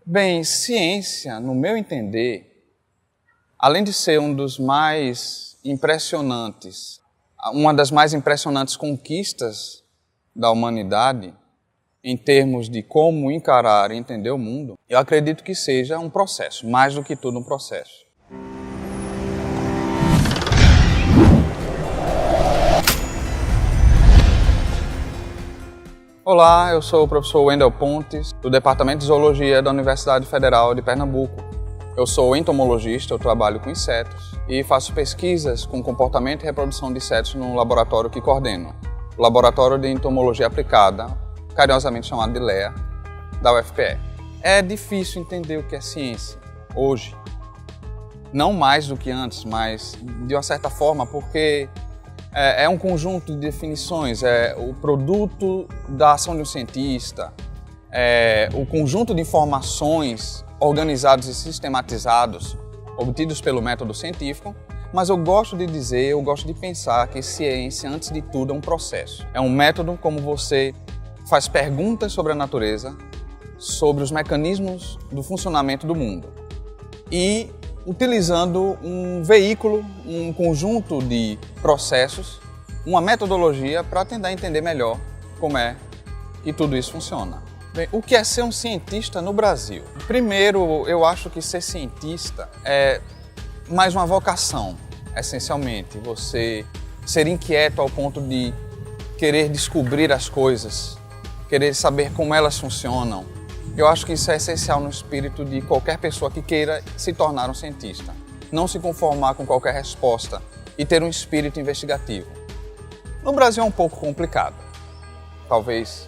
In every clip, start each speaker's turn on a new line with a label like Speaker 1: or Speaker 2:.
Speaker 1: Bem, ciência, no meu entender, além de ser uma das mais impressionantes conquistas da humanidade, em termos de como encarar e entender o mundo, eu acredito que seja um processo, mais do que tudo um processo. Olá, eu sou o professor Wendel Pontes, do Departamento de Zoologia da Universidade Federal de Pernambuco. Eu sou entomologista, eu trabalho com insetos e faço pesquisas com comportamento e reprodução de insetos no laboratório que coordeno, o Laboratório de Entomologia Aplicada, carinhosamente chamado de LEA, da UFPE. É difícil entender o que é ciência hoje, não mais do que antes, mas de uma certa forma, porque é um conjunto de definições, é o produto da ação de um cientista, é o conjunto de informações organizados e sistematizados, obtidos pelo método científico, mas eu gosto de pensar que ciência, antes de tudo, é um processo. É um método como você faz perguntas sobre a natureza, sobre os mecanismos do funcionamento do mundo e utilizando um veículo, um conjunto de processos, uma metodologia para tentar entender melhor como é que tudo isso funciona. Bem, o que é ser um cientista no Brasil? Primeiro, eu acho que ser cientista é mais uma vocação, essencialmente. Você ser inquieto ao ponto de querer descobrir as coisas, querer saber como elas funcionam. Eu acho que isso é essencial no espírito de qualquer pessoa que queira se tornar um cientista. Não se conformar com qualquer resposta e ter um espírito investigativo. No Brasil é um pouco complicado, talvez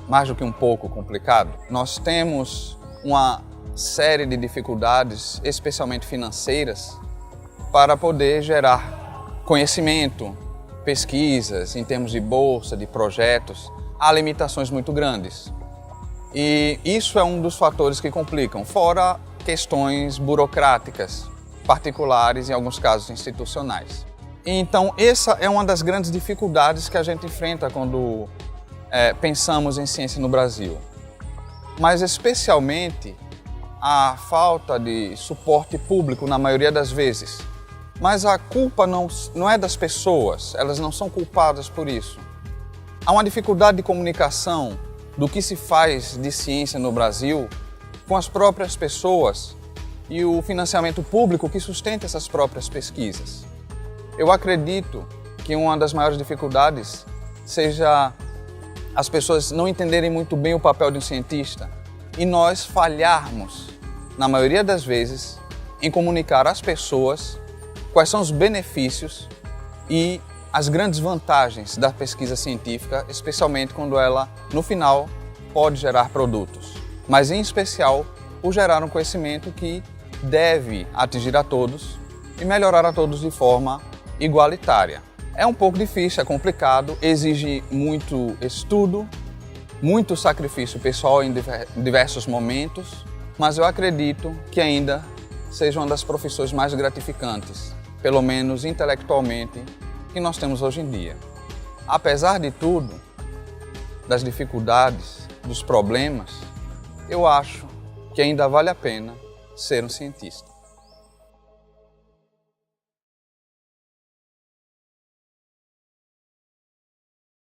Speaker 1: mais do que um pouco complicado. Nós temos uma série de dificuldades, especialmente financeiras, para poder gerar conhecimento, pesquisas, em termos de bolsa, de projetos. Há limitações muito grandes. E isso é um dos fatores que complicam, fora questões burocráticas, particulares e, em alguns casos, institucionais. Então, essa é uma das grandes dificuldades que a gente enfrenta quando pensamos em ciência no Brasil. Mas, especialmente, a falta de suporte público, na maioria das vezes. Mas a culpa não é das pessoas, elas não são culpadas por isso. Há uma dificuldade de comunicação do que se faz de ciência no Brasil com as próprias pessoas e o financiamento público que sustenta essas próprias pesquisas. Eu acredito que uma das maiores dificuldades seja as pessoas não entenderem muito bem o papel de um cientista e nós falharmos, na maioria das vezes, em comunicar às pessoas quais são os benefícios e as grandes vantagens da pesquisa científica, especialmente quando ela, no final, pode gerar produtos. Mas, em especial, por gerar um conhecimento que deve atingir a todos e melhorar a todos de forma igualitária. É um pouco difícil, é complicado, exige muito estudo, muito sacrifício pessoal em diversos momentos, mas eu acredito que ainda seja uma das profissões mais gratificantes, pelo menos intelectualmente, que nós temos hoje em dia. Apesar de tudo, das dificuldades, dos problemas, eu acho que ainda vale a pena ser um cientista.